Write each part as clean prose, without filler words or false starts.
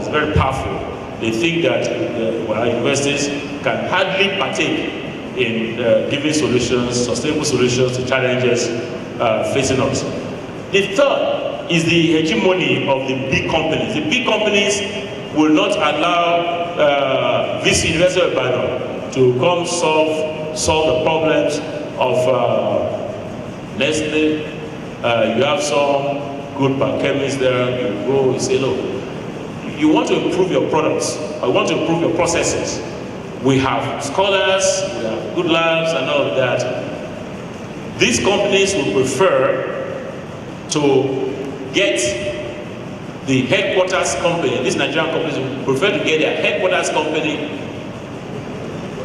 is very powerful. They think that our universities can hardly partake in giving solutions, sustainable solutions to challenges facing us. The third is the hegemony of the big companies. The big companies will not allow this University of Ibadan to come solve the problems of Nestle. You have some good chemists there. You go, you say, look, you want to improve your products, or you want to improve your processes. We have scholars, we have good labs and all of that. These companies would prefer to get the headquarters company, these Nigerian companies would prefer to get their headquarters company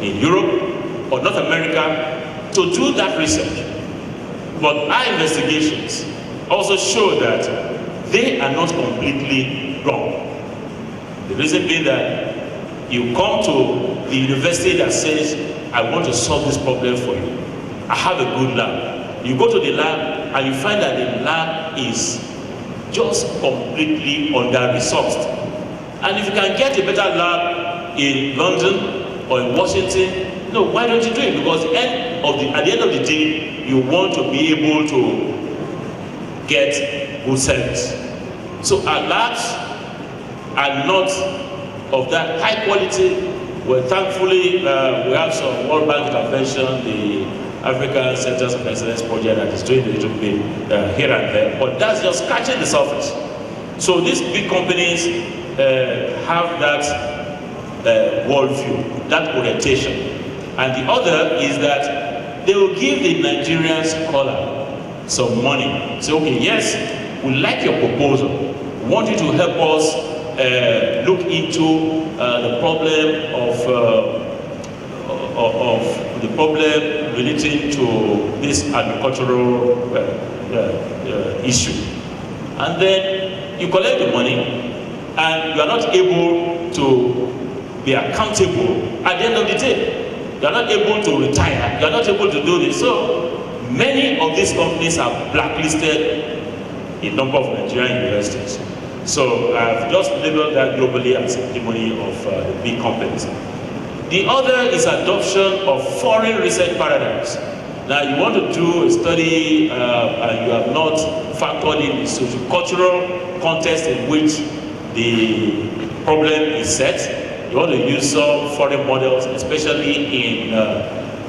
in Europe or North America to do that research. But our investigations also show that they are not completely wrong. The reason being that you come to the university that says, I want to solve this problem for you. I have a good lab. You go to the lab and you find that the lab is just completely under-resourced. And if you can get a better lab in London or in Washington, no, why don't you do it? Because at the end of the day, you want to be able to get good service. So our labs are not of that high quality. Well, thankfully, we have some World Bank intervention, the African Centers of Excellence project that is doing a little bit here and there, but that's just scratching the surface. So these big companies have that worldview, that orientation. And the other is that they will give the Nigerian scholar some money. Say, okay, yes, we like your proposal. We want you to help us look into the problem of the problem relating to this agricultural issue. And then you collect the money and you are not able to be accountable at the end of the day. You are not able to retire. You are not able to do this. So many of these companies are blacklisted in a number of Nigerian universities. So I've just labeled that globally as a testimony of the big companies. The other is adoption of foreign research paradigms. Now you want to do a study and you have not factored in the socio-cultural context in which the problem is set. You want to use some foreign models, especially in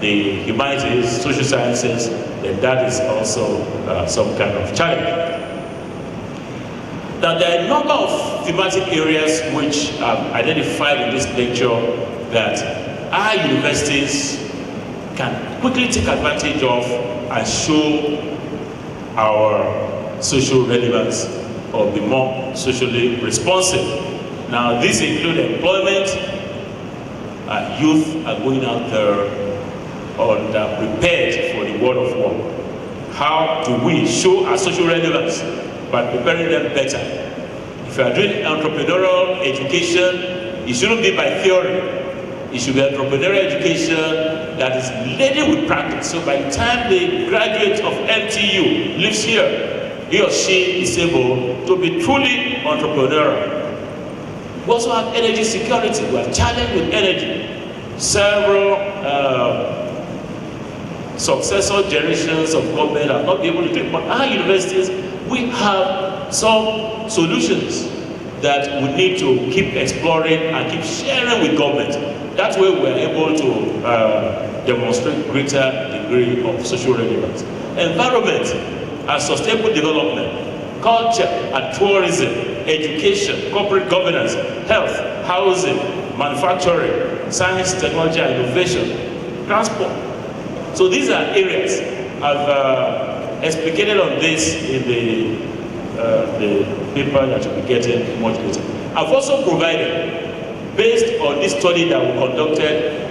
the humanities, social sciences, then that is also some kind of challenge. Now, there are a number of thematic areas which I've identified in this lecture that our universities can quickly take advantage of and show our social relevance or be more socially responsive. Now, these include employment. Youth are going out there prepared for the world of work. How do we show our social relevance by preparing them better? If you are doing entrepreneurial education, it shouldn't be by theory. It should be entrepreneurial education that is laden with practice. So by the time the graduate of MTU lives here, he or she is able to be truly entrepreneurial. We also have energy security. We are challenged with energy. Several successor generations of government have not been able to do it. But our universities, we have some solutions that we need to keep exploring and keep sharing with government. That way we are able to demonstrate greater degree of social relevance. Environment and sustainable development, culture and tourism, education, corporate governance, health, housing, manufacturing, science, technology and innovation, transport. So these are areas. I've explicated on this in the paper that you'll be getting much later. I've also provided, based on this study that we conducted,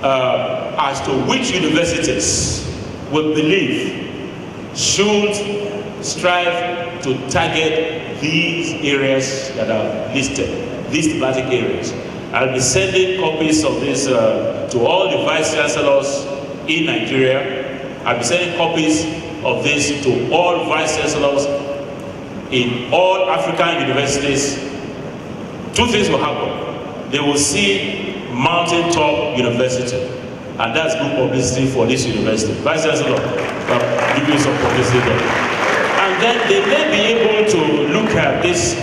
as to which universities we believe should strive to target these areas that are listed, these thematic areas. I'll be sending copies of this to all the vice chancellors in Nigeria. I'll be sending copies of this to all vice chancellors in all African universities, two things will happen. They will see mountaintop university, and that's good publicity for this university. Vice Chancellor, give you some publicity there. And then they may be able to look at this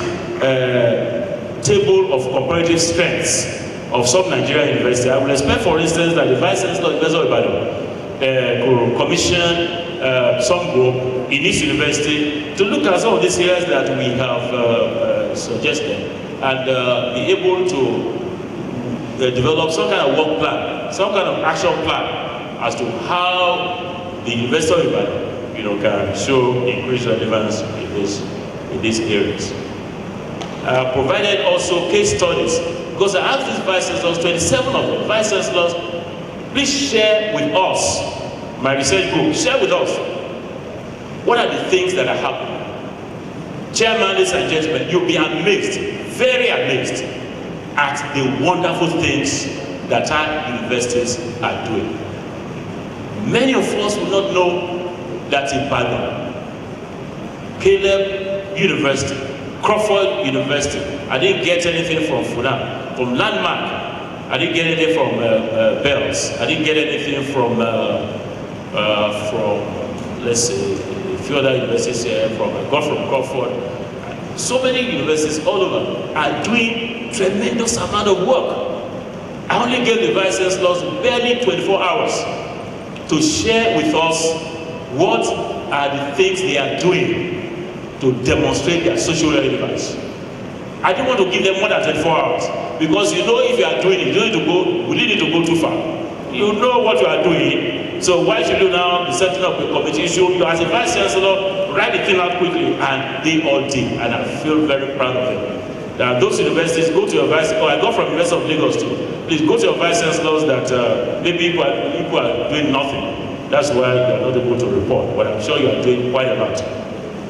table of comparative strengths of some Nigerian university. I would expect, for instance, that the Vice Chancellor of the University of Ibadan could commission some group in this university to look at some of these areas that we have suggested, and be able to develop some kind of work plan, some kind of action plan as to how the University of Ibadan, can show increased relevance in these areas. Provided also case studies, because I asked these vice chancellors, 27 of them, vice chancellors, please share with us, my research group, share with us, what are the things that are happening? Chairman, ladies and gentlemen, you'll be amazed, very amazed, at the wonderful things that our universities are doing. Many of us will not know that in Ibadan, Caleb University, Crawford University, I didn't get anything from Funab, from Landmark, I didn't get anything from Bells, I didn't get anything from let's say, a few other universities here, from Crawford. So many universities all over are doing tremendous amount of work. I only gave the vice chancellors barely 24 hours to share with us what are the things they are doing to demonstrate their social relevance. I don't want to give them more than 24 hours, because if you are doing it, you need to go too far. You know what you are doing, so why should you now be setting up a committee? You as a vice chancellor, write the thing out quickly, and they all did, and I feel very proud of them. Now, those universities, go to your vice, I got from University of Lagos too. Please go to your vice chancellors that maybe people are doing nothing. That's why you are not able to report, but I'm sure you are doing quite a lot.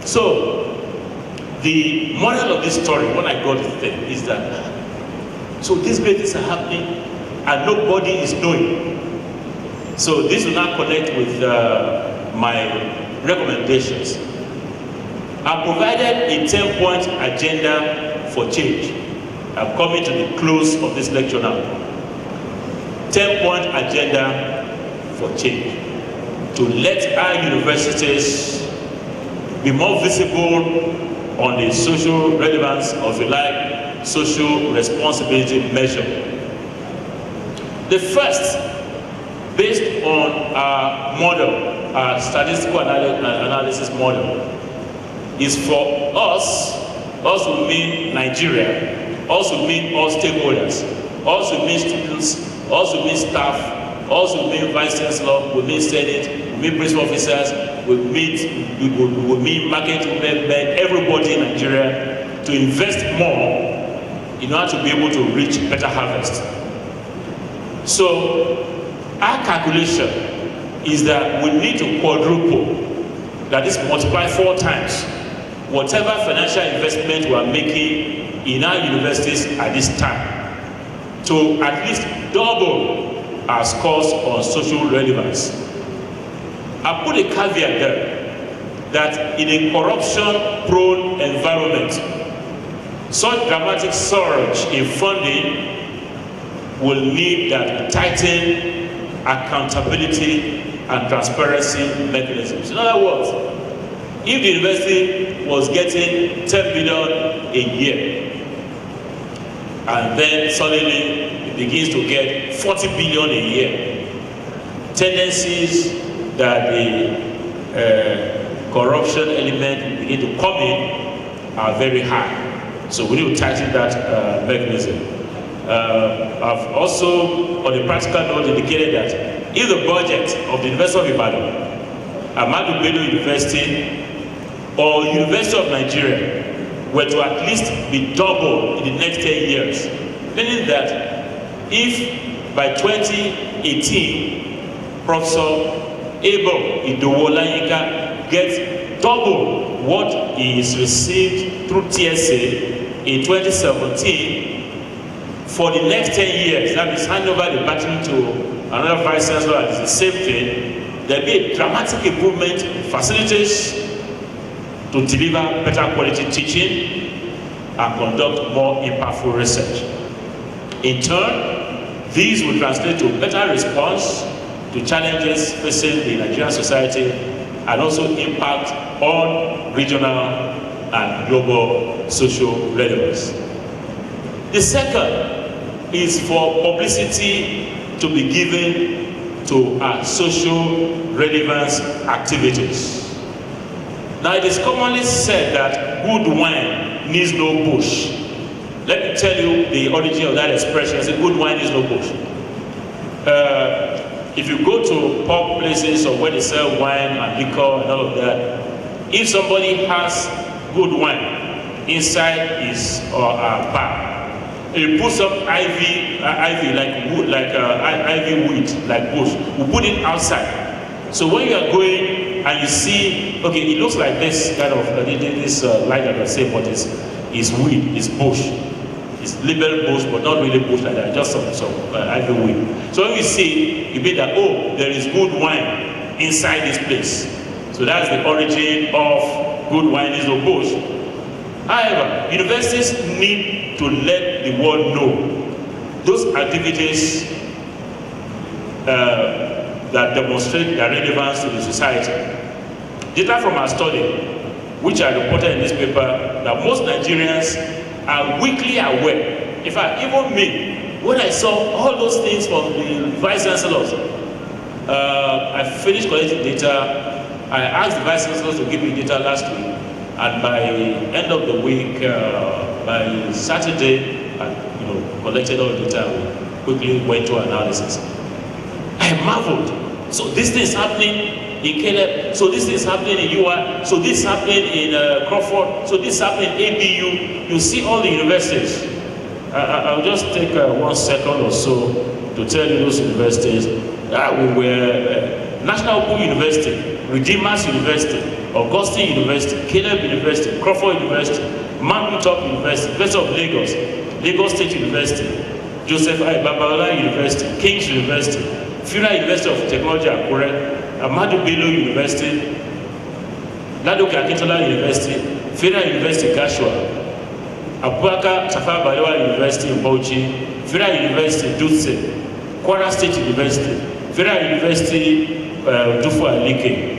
So, the moral of this story, when I got to think, is that so these great things are happening and nobody is knowing. So this will now connect with my recommendations. I provided a 10-point agenda for change. I'm coming to the close of this lecture now. 10-point agenda for change. To let our universities be more visible on the social relevance of social responsibility measure. The first, based on our model, our statistical analysis model, is for us will mean Nigeria, also mean all stakeholders, also mean students, also mean staff, also mean vice chancellor, will mean senate, will mean principal officers, will mean market women, everybody in Nigeria, to invest more in order to be able to reach better harvest. So our calculation is that we need to quadruple, that is multiply 4 times, whatever financial investment we are making in our universities at this time, to at least double our scores on social relevance. I put a caveat there, that in a corruption-prone environment, such dramatic surge in funding will need that tighten accountability and transparency mechanisms. In other words, if the university was getting 10 billion a year, and then suddenly it begins to get 40 billion a year, tendencies that the corruption element begin to come in are very high. So we need to tighten that mechanism. I've also, on a practical note, indicated that if the budget of the University of Ibadan, Ahmadu Bello University, or University of Nigeria were to at least be doubled in the next 10 years, meaning that if by 2018, Professor Abel Idowu-Olayinka gets double what he is received through TSA in 2017, for the next 10 years, that means hand over the baton to another vice chancellor, and it's the same thing, there'll be a dramatic improvement in facilities to to deliver better quality teaching and conduct more impactful research. In turn, these will translate to better response to challenges facing the Nigerian society and also impact on regional and global social relevance. The second is for publicity to be given to our social relevance activities. Now, it is commonly said that good wine needs no bush. Let me tell you the origin of that expression. It's a good wine needs no bush. If you go to pub places or where they sell wine and liquor and all of that, if somebody has good wine inside his or her bar, he put some ivy like wood, like ivy weed, like bush. We put it outside. So when you are going and you see, okay, it looks like this kind of this light that I say, but it's weed, it's bush. It's labeled bush, but not really bush like that, just some ivy weed. So when you see, you mean that, oh, there is good wine inside this place. So that's the origin of good wine is no bush. However, universities need to let the world know those activities that demonstrate their relevance to the society. Data from our study, which I reported in this paper, that most Nigerians are weakly aware. In fact, even me, when I saw all those things from the vice chancellors, I finished collecting data. I asked the vice chancellors to give me data last week, and by end of the week, by Saturday, I collected all the data. We quickly went to analysis. I marveled. So this thing is happening in Caleb. So this is happening in UI. So this is happening in Crawford. So this is happening in ABU. You see all the universities. I'll just take 1 second or so to tell you those universities. We were National Open University, Redeemers University, Augustine University, Caleb University, Crawford University, Mountain Top University, University of Lagos, Lagos State University, Joseph I. Babalola University, King's University, Federal University of Technology Akure, Ahmadu Bello University, Ladoke Akintola University, Federal University Gashua, Abubakar Tafawa Balewa University in Bauchi, Federal University Dutse, Kwara State University, Federal University Dufo Alike,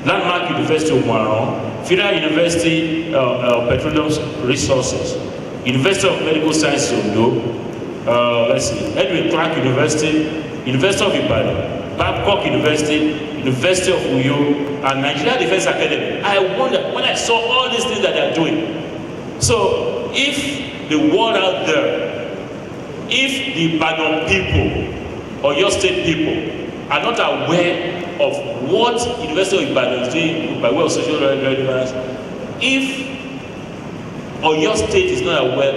Landmark University of Umuaran, Federal University Petroleum Resources, University of Medical Sciences Ondo, let's see, Edwin Clark University, University of Ibadan, Babcock University, University of Uyo, and Nigeria Defense Academy. I wonder, when I saw all these things that they are doing, so if the world out there, if the Ibadan people or your state people are not aware of what University of Ibadan is doing by way of social relevance, if your state is not aware,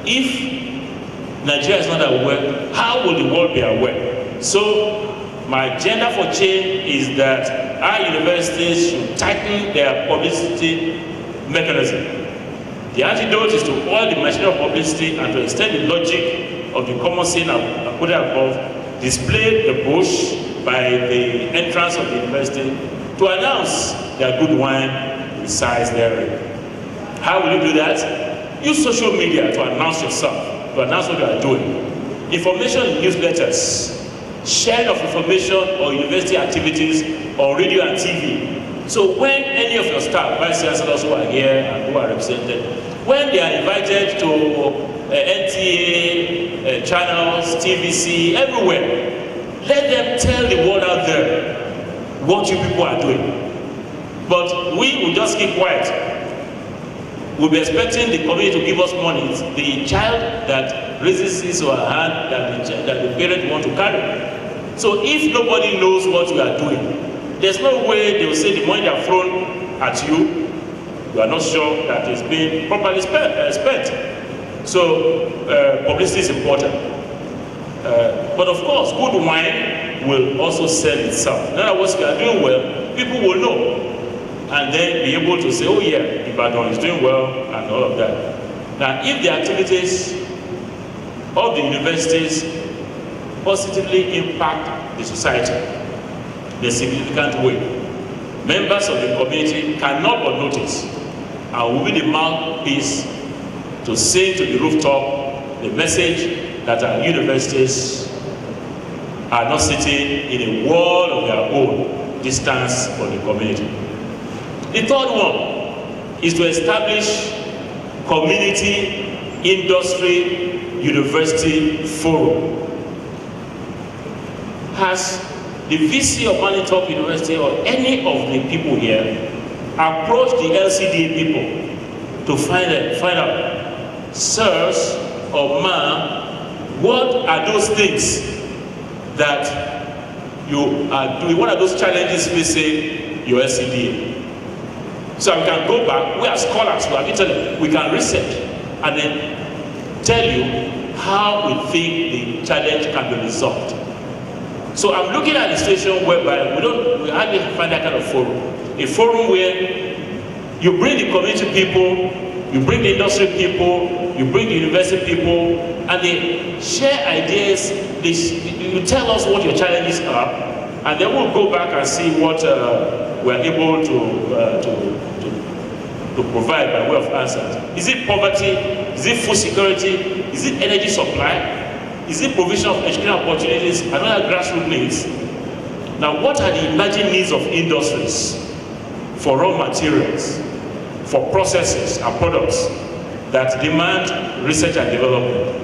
if Nigeria is not aware, how will the world be aware? So my agenda for change is that our universities should tighten their publicity mechanism. The antidote is to oil the machine of publicity and to extend the logic of the common sin I put above, display the bush by the entrance of the university to announce their good wine resides therein. How will you do that? Use social media to announce yourself, to announce what you are doing. Information in newsletters, sharing of information or university activities on radio and TV. So when any of your staff, vice chancellors who are here and who are represented, when they are invited to NTA channels, TVC, everywhere, let them tell the world out there what you people are doing. But we will just keep quiet. We'll be expecting the community to give us money. It's the child that raises his or her hand that the parent want to carry. So if nobody knows what you are doing, there's no way they will say the money they have thrown at you, you are not sure that it's being properly spent. So publicity is important. But of course, good wine will also sell itself. In other words, if you are doing well, people will know. And then be able to say, oh yeah, Ibadan is doing well, and all of that. Now, if the activities of the universities positively impact the society in a significant way, members of the community cannot but notice, and will be the mouthpiece to sing to the rooftop the message that our universities are not sitting in a world of their own, distance from the community. The third one is to establish community, industry, university forum. Has the VC of Manitop University or any of the people here approached the LCDA people to find out, sirs or ma'am, what are those things that you are doing? What are those challenges facing your LCDA? So we can go back, we are scholars, we have Italy, we can research and then tell you how we think the challenge can be resolved. So I'm looking at a situation whereby we hardly find that kind of forum. A forum where you bring the community people, you bring the industry people, you bring the university people, and they share ideas, you tell us what your challenges are, and then we'll go back and see what we're able to provide by way of answers. Is it poverty? Is it food security? Is it energy supply? Is it provision of educational opportunities and other grassroots needs? Now, what are the emerging needs of industries for raw materials, for processes and products that demand research and development?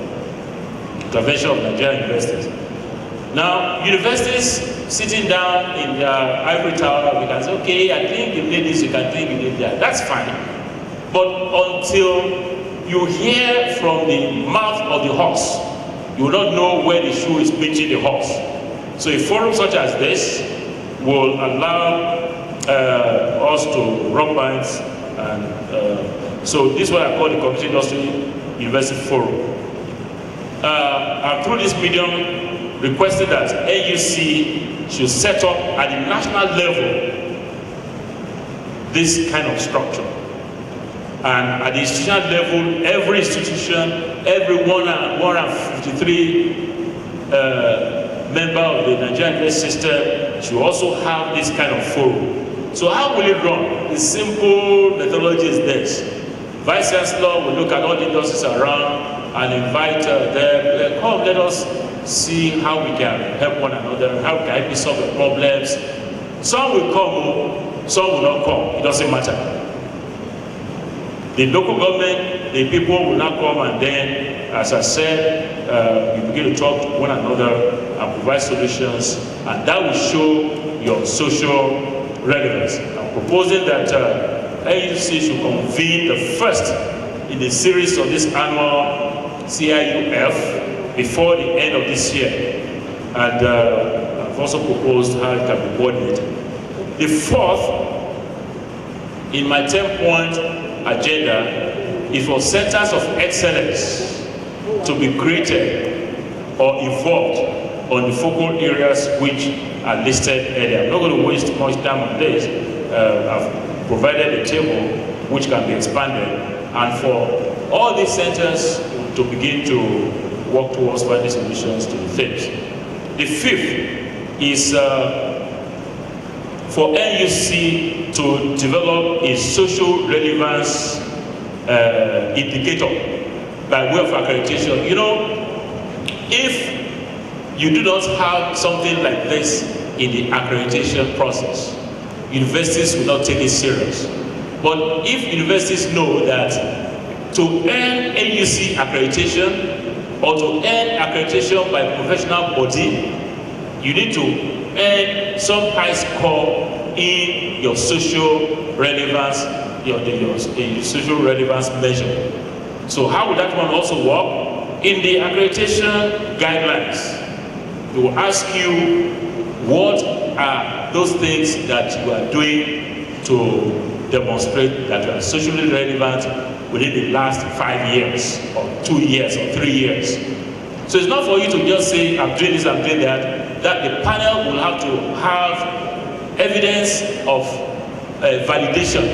Intervention of Nigerian universities. Now, universities sitting down in their ivory tower, we can say, okay, I think you need this, you can think you need that. That's fine. But until you hear from the mouth of the horse, you will not know where the shoe is pinching the horse. So a forum such as this will allow us to rub minds, and so this is what I call the Community Industry University Forum. And through this medium, requested that AUC should set up at the national level this kind of structure. And at the institutional level, every institution, every 153 member of the Nigerian university system should also have this kind of forum. So how will it run? The simple methodology is this. Vice Chancellor will look at all the industries around and invite them, come, let us see how we can help one another, how we can help you solve the problems. Some will come, some will not come, it doesn't matter. The local government, the people will not come, and then, as I said, you begin to talk to one another and provide solutions, and that will show your social relevance. I'm proposing that AUC should convene the first in the series of this annual CIUF before the end of this year, and I've also proposed how it can be coordinated. The fourth, in my 10-point agenda, is for centers of excellence to be created or evolved on the focal areas which are listed earlier. I'm not going to waste much time on this. I've provided a table which can be expanded, and for all these centers to begin to work towards finding solutions to the themes. The fifth is for NUC to develop a social relevance indicator by way of accreditation. You know, if you do not have something like this in the accreditation process, universities will not take it serious. But if universities know that to earn NUC accreditation or to earn accreditation by a professional body, you need to earn some high score in your social relevance, your social relevance measure. So how would that one also work? In the accreditation guidelines, they will ask you what are those things that you are doing to demonstrate that you are socially relevant within the last 5 years, or 2 years, or 3 years. So it's not for you to just say, I'm doing this, I'm doing that. That the panel will have to have evidence of validation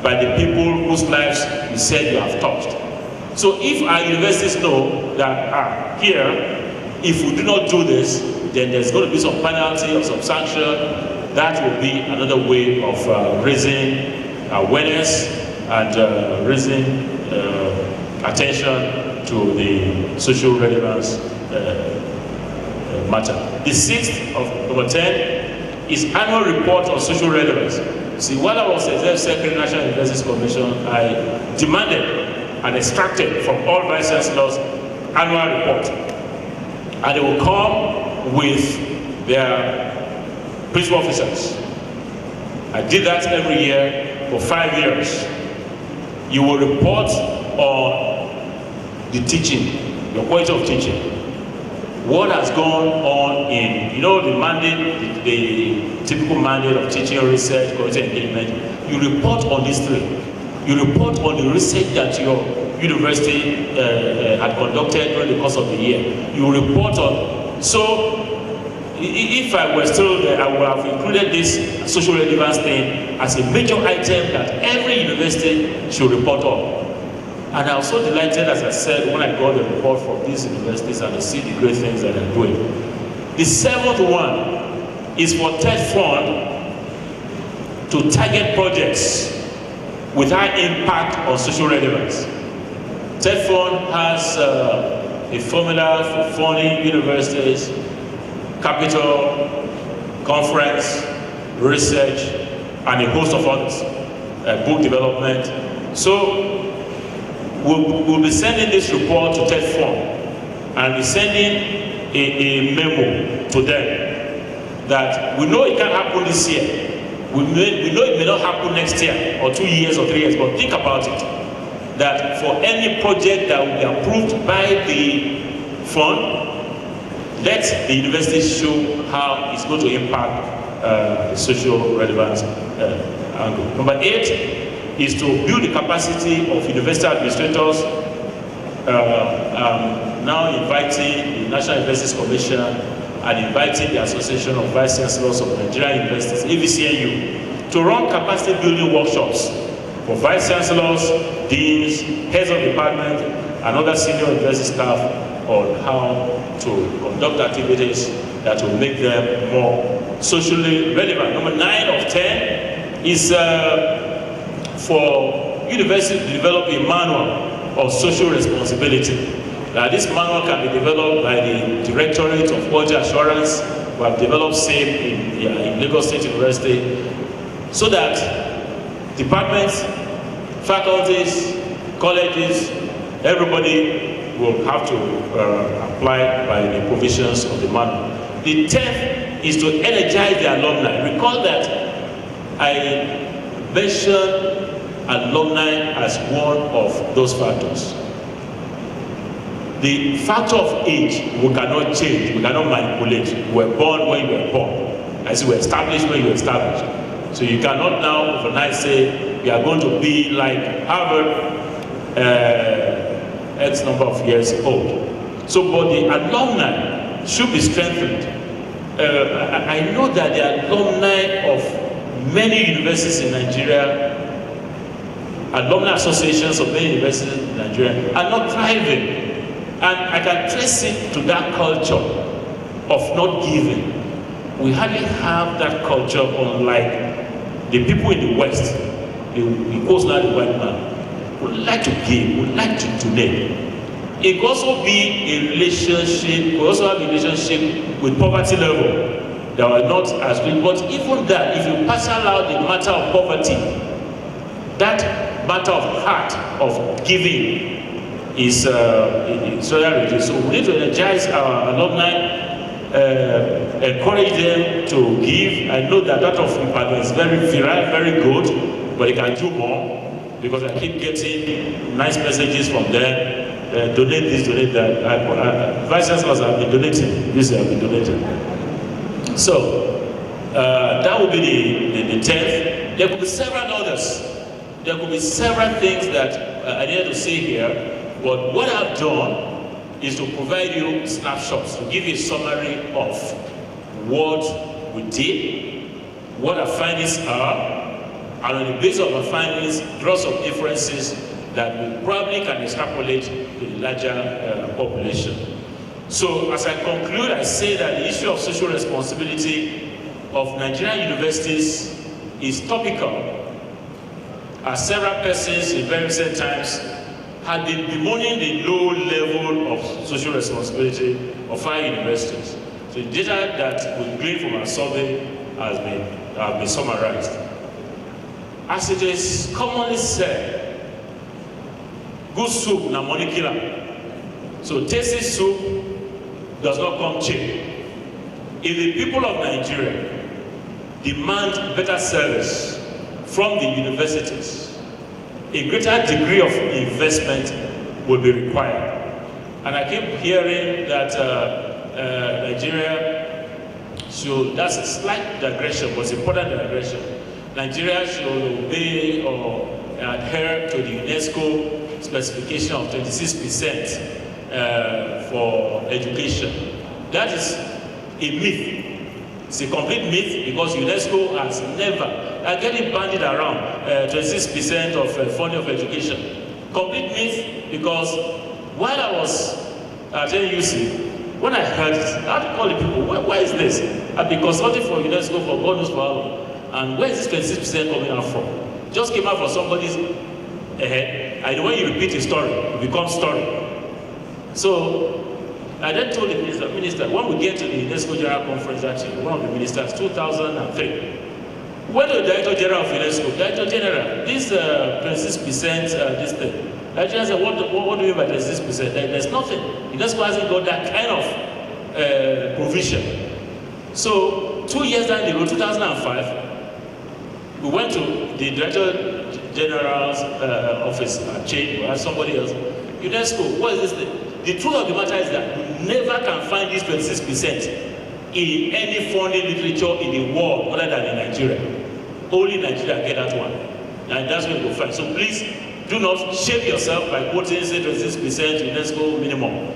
by the people whose lives you said you have touched. So if our universities know that here, if we do not do this, then there's going to be some penalty or some sanction that will be another way of raising awareness and raising attention to the social relevance matter. The sixth of number 10 is annual report on social relevance. See, while I was Executive Secretary of the National Universities Commission, I demanded and extracted from all Vice Chancellors annual report. And they will come with their principal officers. I did that every year for 5 years. You will report on the teaching, your quality of teaching. What has gone on in, you know, the mandate, the typical mandate of teaching, research, quality engagement. You report on these three. You report on the research that your university had conducted during the course of the year. You report on, so if I were still there, I would have included this social relevance thing as a major item that every university should report on. And I was so delighted, as I said, when I got the report from these universities and I see the great things that they're doing. The seventh one is for TED Fund to target projects with high impact on social relevance. TED Fund has a formula for funding universities, capital, conference, research, and a host of others, book development. So we'll be sending this report to TED Fund and be sending a memo to them that we know it can't happen this year. We know it may not happen next year or 2 years or 3 years, but think about it. That for any project that will be approved by the fund, let the university show how it's going to impact social relevance angle. Number 8 is to build the capacity of university administrators. Now inviting the National Universities Commission and inviting the Association of Vice Chancellors of Nigerian Universities, AVCNU, to run capacity building workshops for Vice Chancellors, Deans, Heads of Department, and other senior university staff on how to conduct activities that will make them more socially relevant. Number 9 of 10 is for university to develop a manual of social responsibility. This manual can be developed by the Directorate of Quality Assurance. We have developed same in Lagos State University, so that departments, faculties, colleges, everybody will have to apply by the provisions of the manual. The 10th is to energize the alumni. Recall that I mentioned alumni as one of those factors. The factor of age we cannot change, we cannot manipulate. You were born when you were born, as you were established when you were established. So you cannot now overnight say we are going to be like Harvard X number of years old. So, but the alumni should be strengthened. I know that the alumni of many universities in Nigeria, alumni associations of many universities in Nigeria, are not thriving. And I can trace it to that culture of not giving. We hardly have that culture, unlike the people in the West. It goes like the white man. Would like to give, would like to donate. It could also be a relationship, we also have a relationship with poverty level that are not as big. But even that, if you parcel out the matter of poverty, that matter of heart of giving is rather reduced. So we need to energize our alumni, encourage them to give. I know that of Ibadan is very viral, very good, but they can do more because I keep getting nice messages from them. Donate this, donate that. Vice Chancellors have been donating. This have been donating. So that will be the 10th. There could be several others. There could be several things that I need to say here. But what I've done is to provide you snapshots, to give you a summary of what we did, what our findings are, and on the basis of our findings, draw some inferences that we probably can extrapolate to the larger population. So as I conclude, I say that the issue of social responsibility of Nigerian universities is topical, as several persons in very recent times had been bemoaning the low level of social responsibility of our universities. So the data that we gleaned from our survey have been summarized. As it is commonly said, good soup na money killer. So tasty soup does not come cheap. If the people of Nigeria demand better service from the universities, a greater degree of investment will be required. And I keep hearing that Nigeria should, that's a slight digression, but it's important digression. Nigeria should obey or adhere to the UNESCO specification of 26% for education. That is a myth. It's a complete myth because UNESCO has never, getting bandied around 26% of funding of education. Complete myth because while I was at NUC, when I heard it, I had to call the people, where is this? I've been consulting for UNESCO for God knows for how long. And where is this 26% coming out from? Just came out from somebody's head. And when you repeat a story, it becomes story. So I then told the minister, when we get to the UNESCO General Conference, actually, one of the ministers, 2003, when the Director General of UNESCO, Director General, this 26%, this thing, Director General said, what do you mean by 26%? There's nothing. UNESCO hasn't got that kind of provision. So 2 years down the road, 2005, we went to the Director General's office, change, or somebody else. UNESCO, what is this thing? The truth of the matter is that you never can find this 26% in any funding literature in the world other than in Nigeria. Only Nigeria get that one. And that's where you go find. So please do not shame yourself by quoting say 26% UNESCO minimum.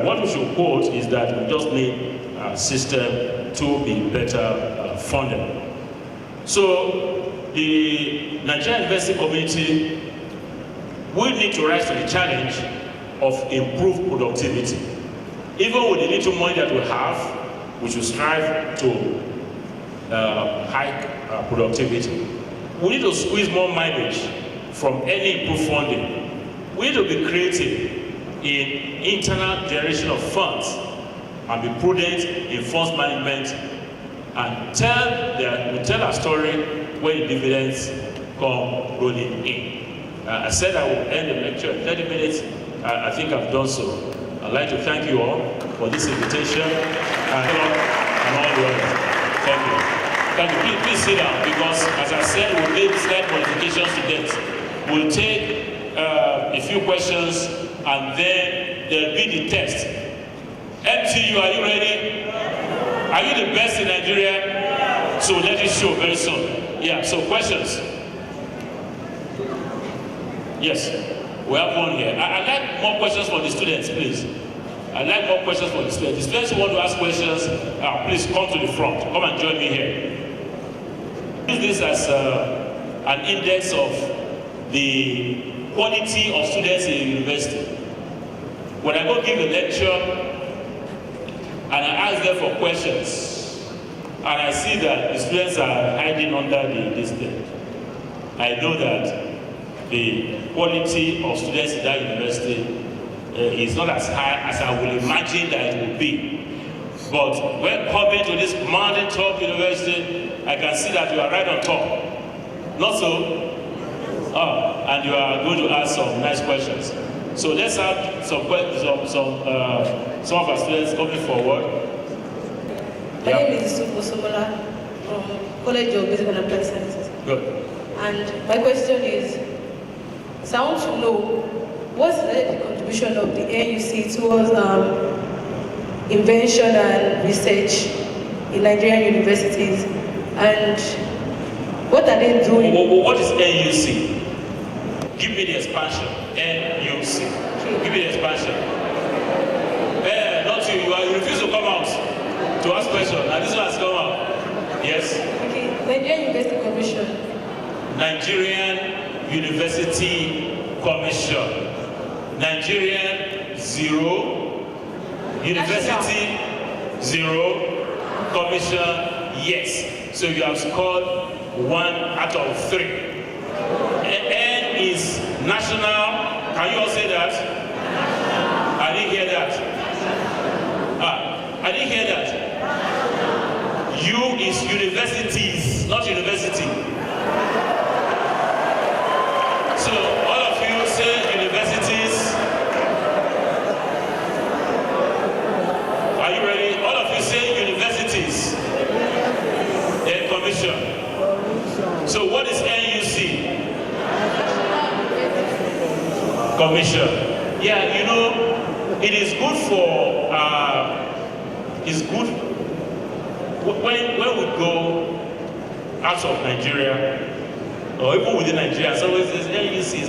What we should quote is that we just need a system to be better funded. So the Nigerian university community will need to rise to the challenge of improved productivity. Even with the little money that we have, we should strive to hike productivity. We need to squeeze more mileage from any improved funding. We need to be creative in internal generation of funds and be prudent in funds management and tell our story when the dividends come rolling in. I said I will end the lecture in 30 minutes. I think I've done so. I'd like to thank you all for this invitation and all the others. Thank you. Thank you. Please sit down because, as I said, we'll make slight modifications to that. We'll take a few questions and then there'll be the test. MTU, are you ready? Are you the best in Nigeria? So let it show very soon. Yeah, so questions. Yes, we have one here. I'd like more questions for the students, please. I'd like more questions for the students. The students who want to ask questions, please come to the front. Come and join me here. Use this as an index of the quality of students in university. When I go give a lecture and I ask them for questions, and I see that the students are hiding under this thing, I know that the quality of students in that university is not as high as I would imagine that it would be. But when coming to this mountaintop university, I can see that you are right on top. Not so? And you are going to ask some nice questions. So let's have some of our students coming forward. My name is Supo Somola from College of Basic and Applied Sciences. Good. And my question is, I want to know what's the contribution of the NUC towards invention and research in Nigerian universities, and what are they doing? What is NUC? Give me the expansion. NUC. Okay. Give me the expansion. Not you. You refuse to come out to ask questions, and this one has come out. Yes. Okay. Nigerian University Commission. Nigerian University Commission. Nigerian 0. University 0. Commission Yes. So you have scored 1 out of 3. N is national. Can you all say that? I didn't hear that. I didn't hear that. U is universities, not university. So all of you say universities. Are you ready? All of you say universities. Then commission. So what is NUC? Commission. Yeah, you know, it is good for, it's good, when we go out of Nigeria, or even within Nigeria, so always says NUC,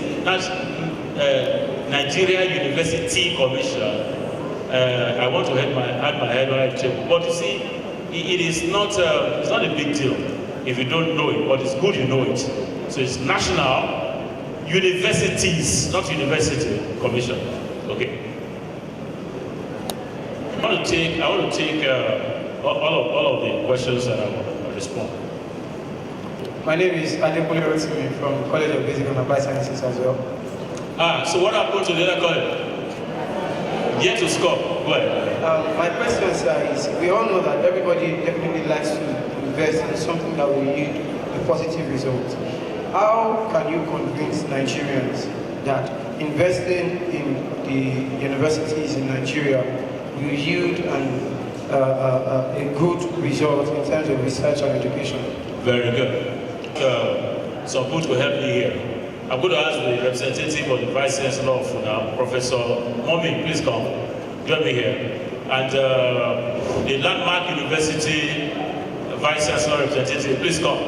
Nigeria University Commission. I want to add my head on it, but you see, it is not, it's not a big deal if you don't know it, but it's good you know it. So it's National Universities, not University Commission. Okay. I want to take all of the questions and I will respond. My name is Adepole Rotimi from College of Basic and Applied Sciences as well. So what happened to the other college? Yet to score. Go ahead. My question, sir, is we all know that everybody definitely likes to invest in something that will yield a positive result. How can you convince Nigerians that investing in the universities in Nigeria will yield a good result in terms of research and education? Very good. Some people will help me here. I'm going to ask the representative of the Vice Chancellor of now, Professor Momi, please come. Join me here. And the Landmark University Vice Chancellor representative, please come.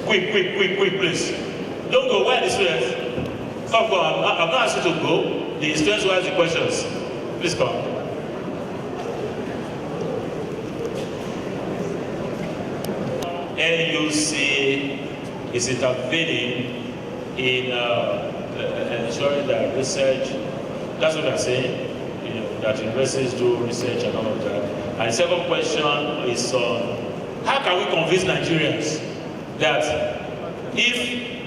Quick, please. Don't go. Where are the students? Come. I'm not asking you to go. The students will ask the questions. Please come. NUC is intervening in ensuring that research, that's what I'm saying, you know, that universities do research and all of that. And the second question is how can we convince Nigerians that if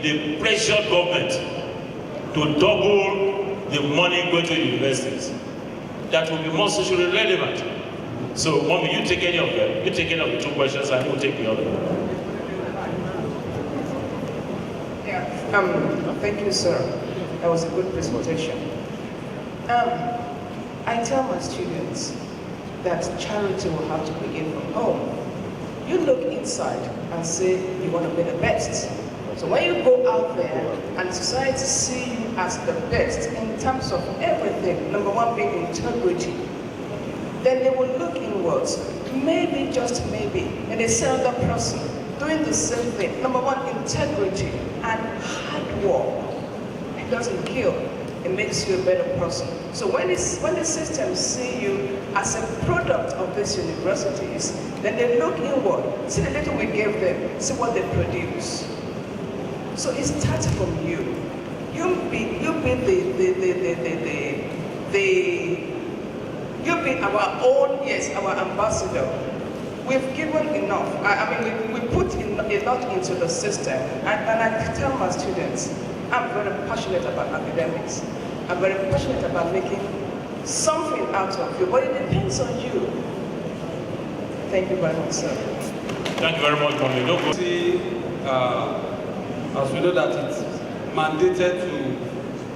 they pressure government to double the money going to the universities, that will be more socially relevant? So, Mommy, you take any of them. You take any of the two questions, and we'll take the other. Thank you, sir. That was a good presentation. I tell my students that charity will have to begin from home. You look inside and say you want to be the best. So when you go out there and society see you as the best in terms of everything, number one being integrity, then they will look inwards, maybe, just maybe, and they see another person doing the same thing. Number one, integrity and hard work. It doesn't kill, it makes you a better person. So when the system see you as a product of these universities, then they look inward, see the little we gave them, see what they produce. So it starts from you. You be our own, yes, our ambassador. We've given enough. I mean, we put in a lot into the system. And I tell my students, I'm very passionate about academics. I'm very passionate about making something out of you, but it depends on you. Thank you very much, sir. Thank you very much, Mommy. See, as we know that it's mandated to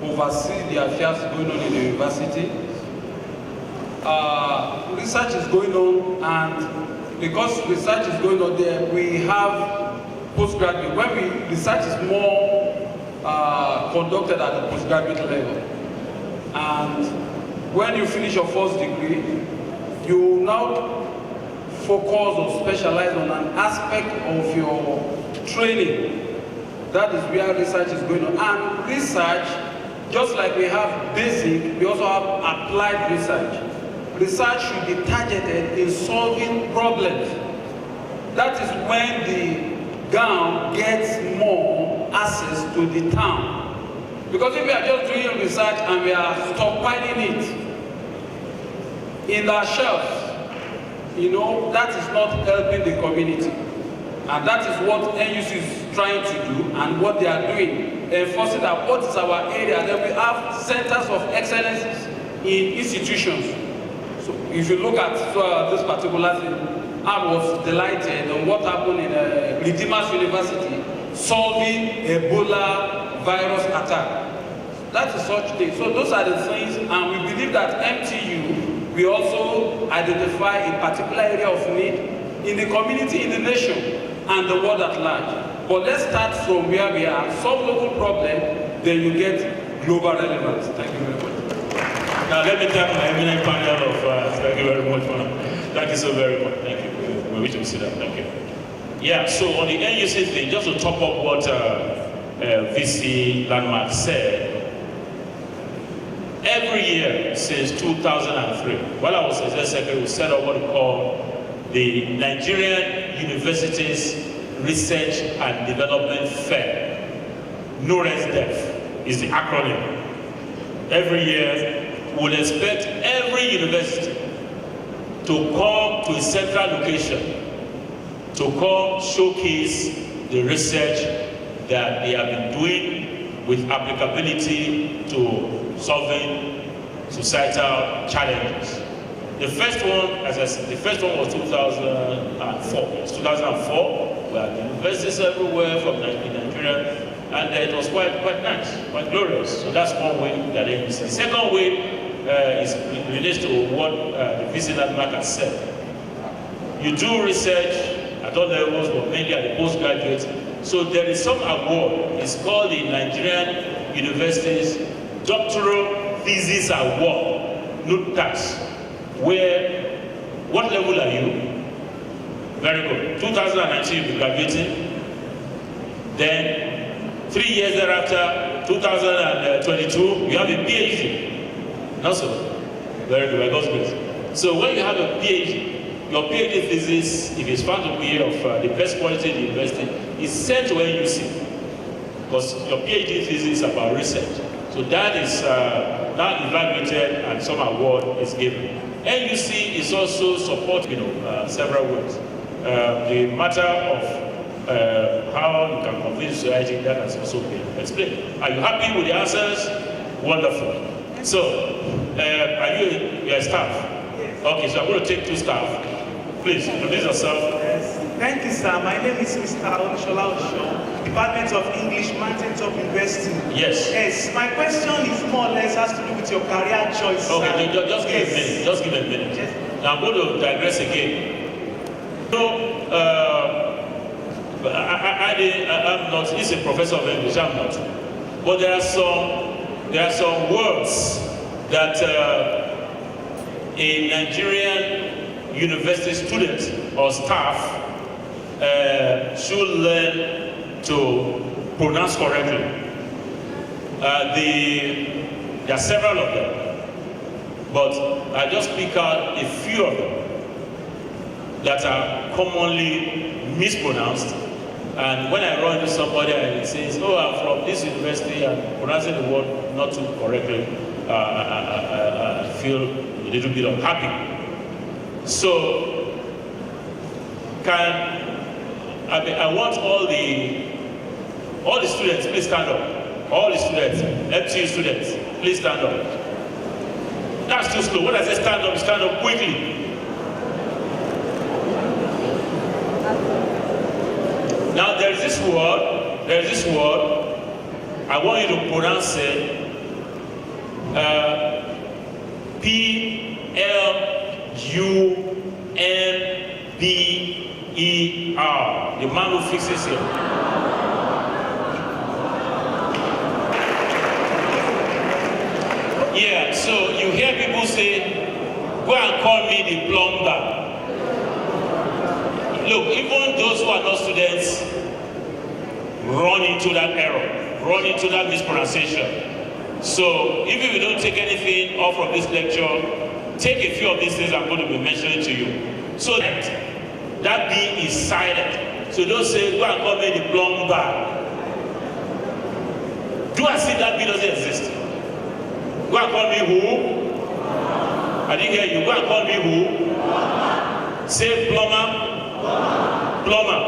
oversee the affairs going on in the university. Research is going on, and because research is going on there, we have postgraduate. When research is more conducted at the postgraduate level, and when you finish your first degree, you now focus or specialize on an aspect of your training. That is where research is going on. And research, just like we have basic, we also have applied research. Research should be targeted in solving problems. That is when the gown gets more access to the town. Because if we are just doing research and we are stockpiling it in our shelves, you know, that is not helping the community. And that is what NUC is trying to do and what they are doing, enforcing that what is our area. Then we have centers of excellence in institutions. So if you look at this particular thing, I was delighted on what happened in Redeemers University, solving Ebola virus attack. That is such thing. So those are the things, and we believe that MTU, we also identify a particular area of need in the community, in the nation, and the world at large. But let's start from where we are, solve local problem, then you get global relevance. Thank you very much. Now let me thank my eminent panel of, thank you very much, man. Thank you so very much. Thank you. We wish to see that. Thank you. Yeah, so on the NUC thing, just to top up what VC Landmark said, every year since 2003, while I was Executive Secretary, we set up what we call the Nigerian Universities Research and Development Fair. NURESDEF is the acronym. Every year, we would expect every university to come to a central location to come showcase the research that they have been doing with applicability to solving societal challenges. The first one, as I said, the first one was 2004. It's 2004. We had universities everywhere from Nigeria, and it was quite nice, quite glorious. So that's one way that they use it. The second way is relates to what the VC Landmark has said. You do research at all levels, but mainly at the postgraduate. So there is some award. It's called the Nigerian Universities Doctoral Thesis Award, NUTAS, where, what level are you? Very good. 2019, you'll be graduating. Then, 3 years thereafter, 2022, you have a PhD. Not so. Very good, God's grace. So when you have a PhD, your PhD thesis, if it's found to be of the best quality in the university, is sent to NUC. Because your PhD thesis is about research. So that is now evaluated and some award is given. NUC is also supporting, several ways. The matter of how you can convince society, that has also been explained. Are you happy with the answers? Wonderful. So, are you a staff? Yes. Okay, so I'm going to take 2 staff. Please, introduce yourself. Yes. Thank you, sir. My name is Mr. Onishola Osho, Department of English, Mountain Top University. Yes. Yes. My question is more or less has to do with your career choice. Okay, sir. just give a minute. Just give a minute. Yes. Now I'm going to digress again. I'm not. He's a professor of English. I'm not. But there are some words that a Nigerian university student or staff should learn to pronounce correctly. There are several of them, but I just pick out a few of them that are commonly mispronounced. And when I run into somebody and he says, "Oh, I'm from this university," and pronouncing the word not too correctly, I feel a little bit unhappy. So, I want all the students, please stand up. All the students, MTU students, please stand up. That's too slow. When I say stand up quickly. Now there is this word, I want you to pronounce it Plumber. The man who fixes it. Yeah, so you hear people say, "Go and call me the plumber." Look, even those who are not students run into that error, run into that mispronunciation. So even if you don't take anything off from this lecture, take a few of these things I'm going to be mentioning to you. So that B is silent. So don't say, "Go and call me the plumber." Do I see that B doesn't exist? Go and call me who? I didn't hear you. Go and call me who? Say plumber. Plumber.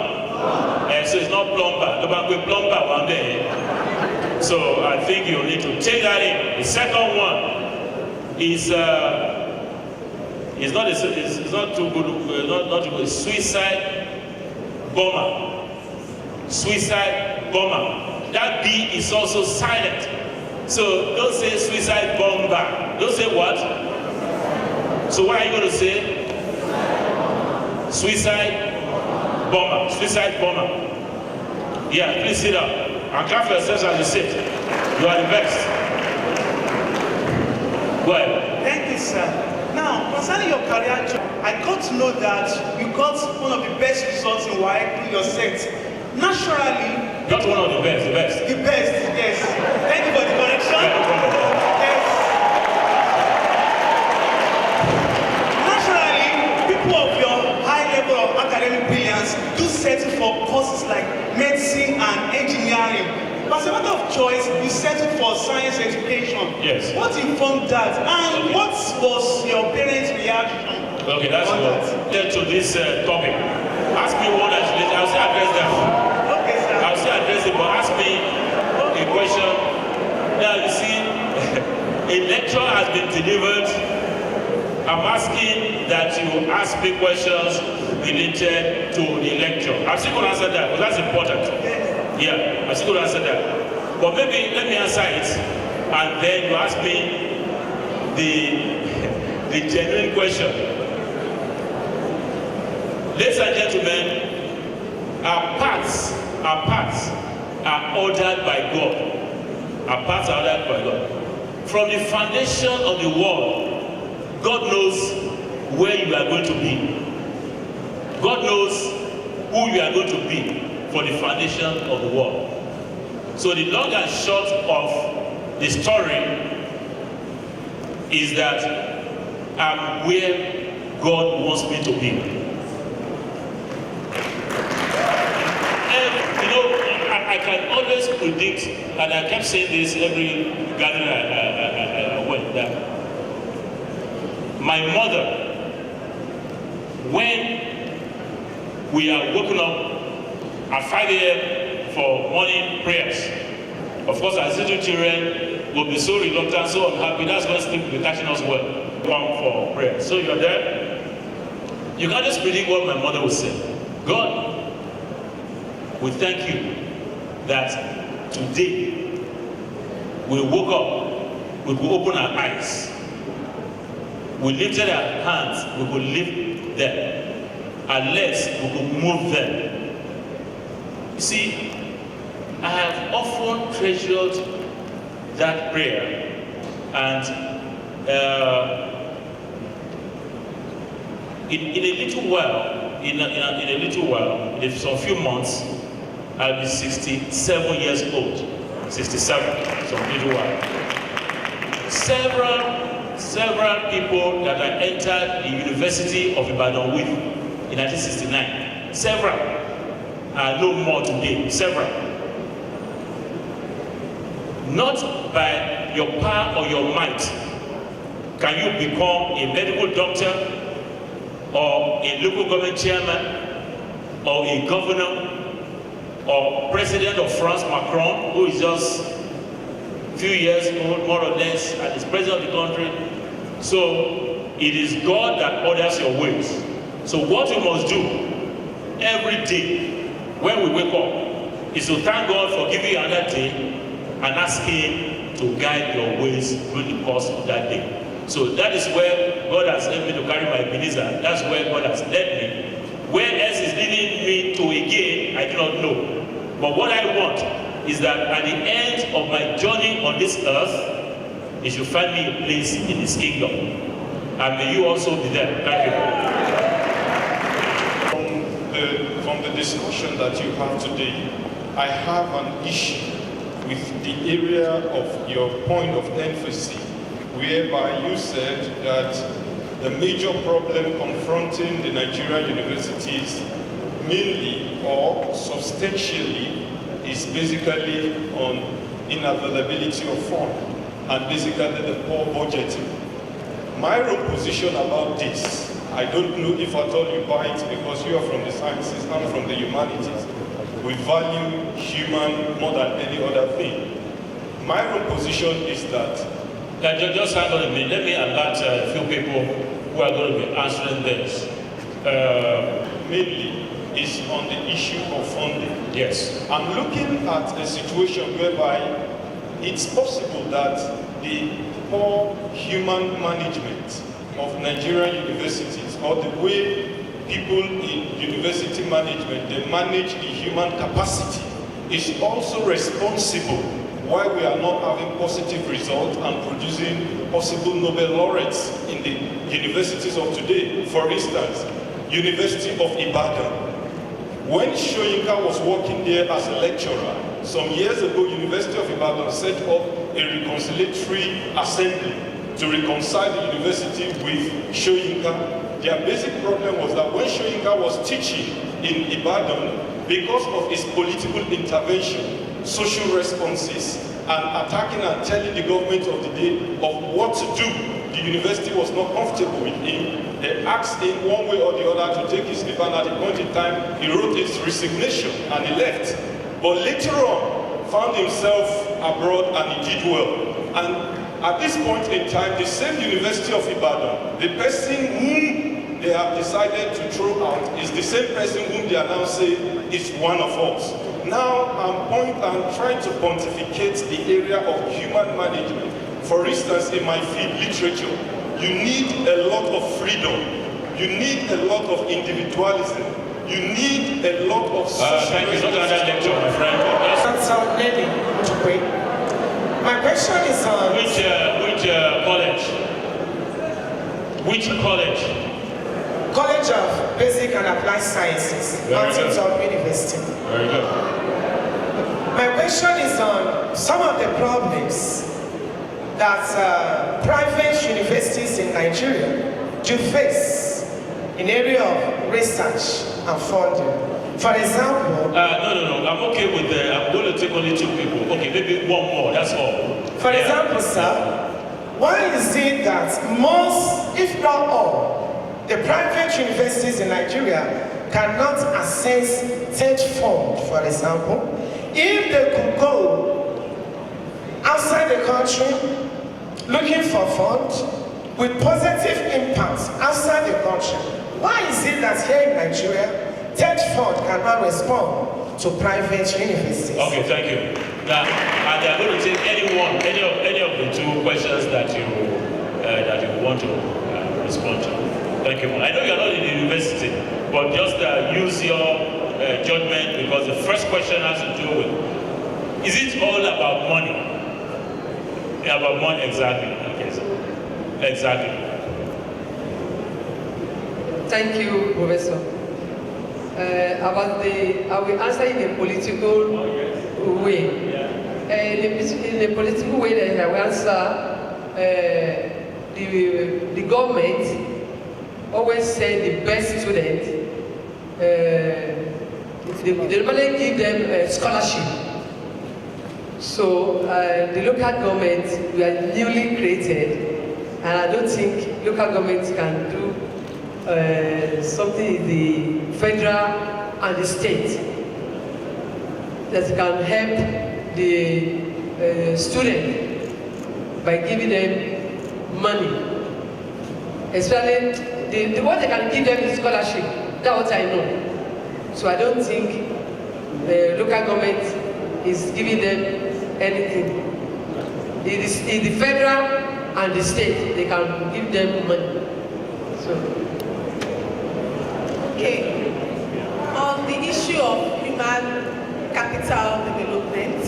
So it's not plumber. The plumber one day. So I think you need to take that in. The second one is it's not too good. Not too good. Suicide bomber. Suicide bomber. That B is also silent. So don't say suicide bomber. Don't say what? So what are you going to say? Suicide bomber. Suicide bomber. Yeah, please sit down. And clap for yourselves as you sit. You are the best. Go ahead. Thank you, sir. Now, concerning your career, I got to know that you got one of the best results in WAEC through your set. Naturally, Not one of the best, the best. the best, yes. Thank you for the correction. Yeah, no problem. Yes. Naturally, people of your high level of academic brilliance do settle for courses like medicine and engineering. But as a matter of choice, you settled for science education. Yes. What informed that? And Okay. what was your parents' reaction? Okay, that's on good. that? Get to this topic. Ask me one actually. I'll still address them. Okay, sir. I'll still address it, but ask me a question. Now you see, a lecture has been delivered. I'm asking that you ask me questions related to the lecture. I'm still going to answer that, because that's important. Yeah, I'm still going to answer that. But maybe let me answer it, and then you ask me the genuine question. Ladies and gentlemen, our paths are ordered by God. Our paths are ordered by God. From the foundation of the world, God knows where you are going to be. God knows who you are going to be for the foundation of the world. So the long and short of the story is that I'm where God wants me to be. I can always predict, and I kept saying this every gathering I went, that my mother, when we are waking up at 5 a.m. for morning prayers, of course, as little children will be so reluctant, so unhappy, that's when sleep will be catching us well. Come for prayer. So you're there, you can just predict what my mother will say. God, we thank you that today we woke up, we could open our eyes, we lifted our hands, we could lift them, our legs, we could move them. You see, I have often treasured that prayer, and in a little while, in some few months, I'll be 67 years old. 67, some little while. Several people that I entered the University of Ibadan with in 1969. Several are no more today. Several. Not by your power or your might can you become a medical doctor or a local government chairman or a governor or President of France, Macron, who is just a few years old, more or less, and is president of the country. So it is God that orders your ways. So what you must do every day when we wake up is to thank God for giving you another day and ask Him to guide your ways during the course of that day. So that is where God has helped me to carry my Ebenezer. That's where God has led me. Where else is leading me to again, I do not know. But what I want is that at the end of my journey on this earth, it should find me a place in His kingdom. And may you also be there. Thank you. From the discussion that you have today, I have an issue with the area of your point of emphasis, whereby you said that the major problem confronting the Nigerian universities mainly or substantially is basically on inavailability of funds and basically the poor budgeting. My own position about this I don't know if at all you buy it because you are from the sciences, I'm from the humanities. We value human more than any other thing. My own position is that... Just hang on a minute. Let me alert a few people who are going to be answering this. Mainly is on the issue of funding. Yes. I'm looking at a situation whereby it's possible that the poor human management of Nigerian universities, or the way people in university management, they manage the human capacity, is also responsible why we are not having positive results and producing possible Nobel laureates in the universities of today. For instance, University of Ibadan. When Soyinka was working there as a lecturer, some years ago, University of Ibadan set up a reconciliatory assembly to reconcile the university with Soyinka. Their basic problem was that when Soyinka was teaching in Ibadan, because of his political intervention, social responses, and attacking and telling the government of the day of what to do, the university was not comfortable with him. They asked him one way or the other to take his leave, and at the point in time, he wrote his resignation and he left. But later on, found himself abroad and he did well. And at this point in time, the same University of Ibadan, the person whom they have decided to throw out is the same person whom they are now saying is one of us. Now, I'm trying to pontificate the area of human management. For instance, in my field, literature, you need a lot of freedom. You need a lot of individualism. You need a lot of social thank you. Not another lecture, my friend. My question is on... Which college? Which college? College of Basic and Applied Sciences, Huntington University. Very good. My question is on some of the problems that private universities in Nigeria do face in area of research and funding. For example... No. I'm okay with the... I'm going to take only 2 people. Okay, maybe one more, that's all. For example, sir, why is it that most, if not all, the private universities in Nigeria cannot access TED fund, for example, if they could go outside the country looking for funds with positive impacts outside the country? Why is it that here in Nigeria, TED fund cannot respond to private universities? Okay, thank you. Now, and they are going to take any of the 2 questions that you want to respond to. Thank you. I know you are not in the university, but just use your judgment, because the first question has to do with, is it all about money? Yeah, about money, exactly. Okay, so, exactly. Thank you, Professor. I will answer in a political way. Yeah. In a political way, that I will answer the government always send the best students. They normally give them scholarship. So the local government, we are newly created, and I don't think local government can do something in the federal and the state that can help the student by giving them money. Especially the one they can give them is scholarship. That's what I know. So I don't think the local government is giving them anything. In the federal and the state, they can give them money. So. Okay. On the issue of human capital development,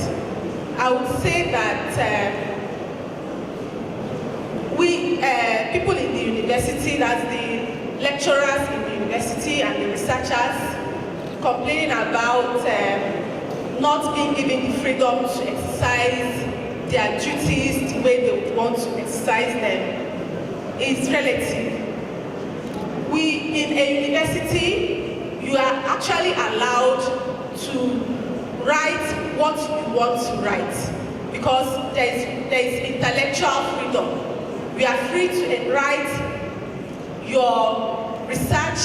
I would say that people in the university, that's the lecturers in the university and the researchers, complaining about not being given the freedom to exercise their duties the way they would want to exercise them, is relative. In a university, you are actually allowed to write what you want to write, because there is intellectual freedom. We are free to write your research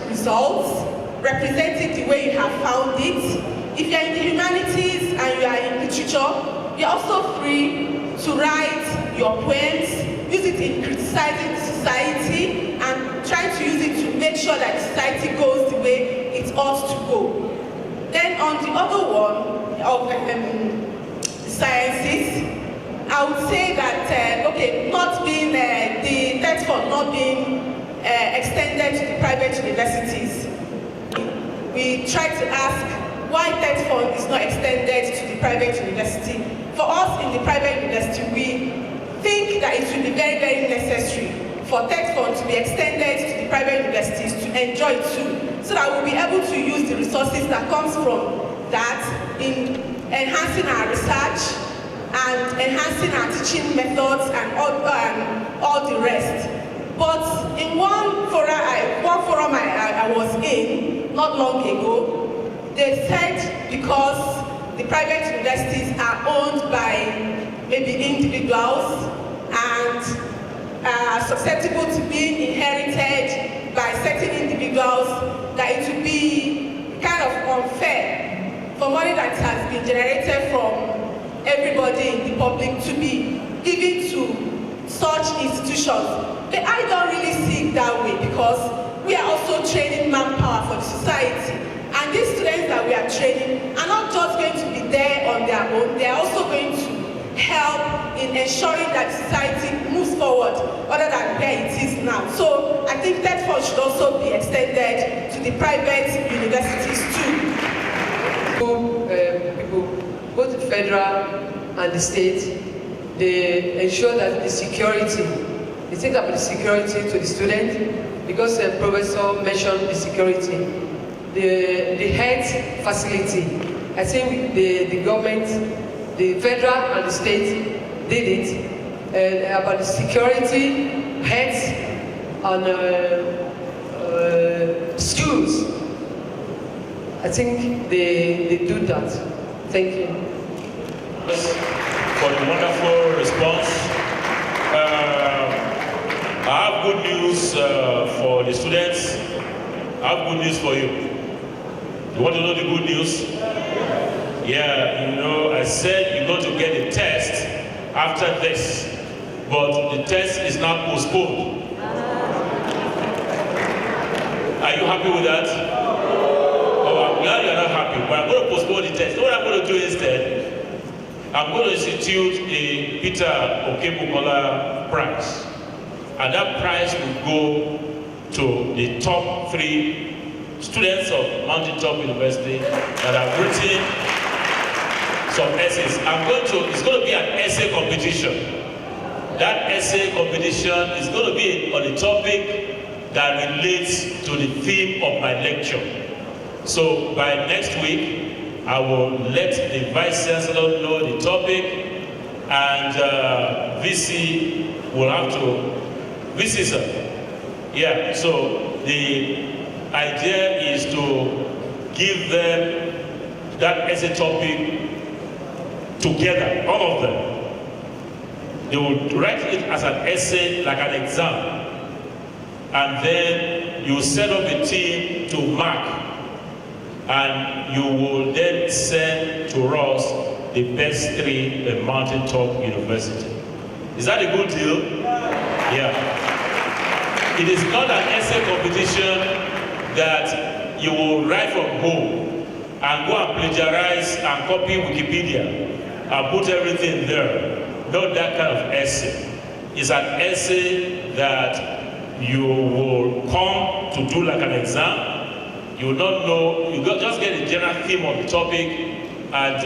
results representing the way you have found it. If you're in the humanities and you are in literature, you're also free to write your poems, use it in criticizing the society and try to use it to make sure that society goes the way it ought to go. Then on the other one of the sciences, I would say that, okay, not being, the TET fund not being extended to the private universities, we try to ask why TET fund is not extended to the private university. For us in the private university, we think that it will be very, very necessary for TET fund to be extended to the private universities to enjoy it too, so that we'll be able to use the resources that comes from that in enhancing our research and enhancing our teaching methods and all the rest. But in one forum I was in not long ago, they said because the private universities are owned by maybe individuals and are susceptible to being inherited by certain individuals, that it would be kind of unfair for money that has been generated from everybody in the public to be given to such institutions. But I don't really see it that way, because we are also training manpower for the society. And these students that we are training are not just going to be there on their own, they are also going to help in ensuring that society moves forward other than where it is now. So I think that fund should also be extended to the private universities too. People, both the federal and the state, they ensure that the security, they think about the security to the student, because the professor mentioned the security. The health facility, I think the government, the federal and the state did it, about the security, health, and schools. I think they do that. Thank you. For the wonderful response. I have good news for the students. I have good news for you. You want to know the good news? Yeah, you know, I said you're going to get a test after this, but the test is now postponed. Are you happy with that? Oh, I'm glad you're not happy, but I'm going to postpone the test. You know what I'm going to do instead? I'm going to institute a Peter Okebukola Prize. And that prize will go to the top 3 students of Mountaintop University that have written some essays. It's going to be an essay competition. That essay competition is going to be on a topic that relates to the theme of my lecture. So by next week, I will let the Vice Chancellor know the topic, and VC will have to, VC sir, yeah, so the idea is to give them that essay topic together, all of them. They will write it as an essay, like an exam, and then you set up a team to mark, and you will then send to us the best 3 at Mountaintop University. Is that a good deal? Yeah. It is not an essay competition that you will write from home and go and plagiarize and copy Wikipedia and put everything there. Not that kind of essay. It's an essay that you will come to do like an exam. You will not know, you just get a general theme on the topic, and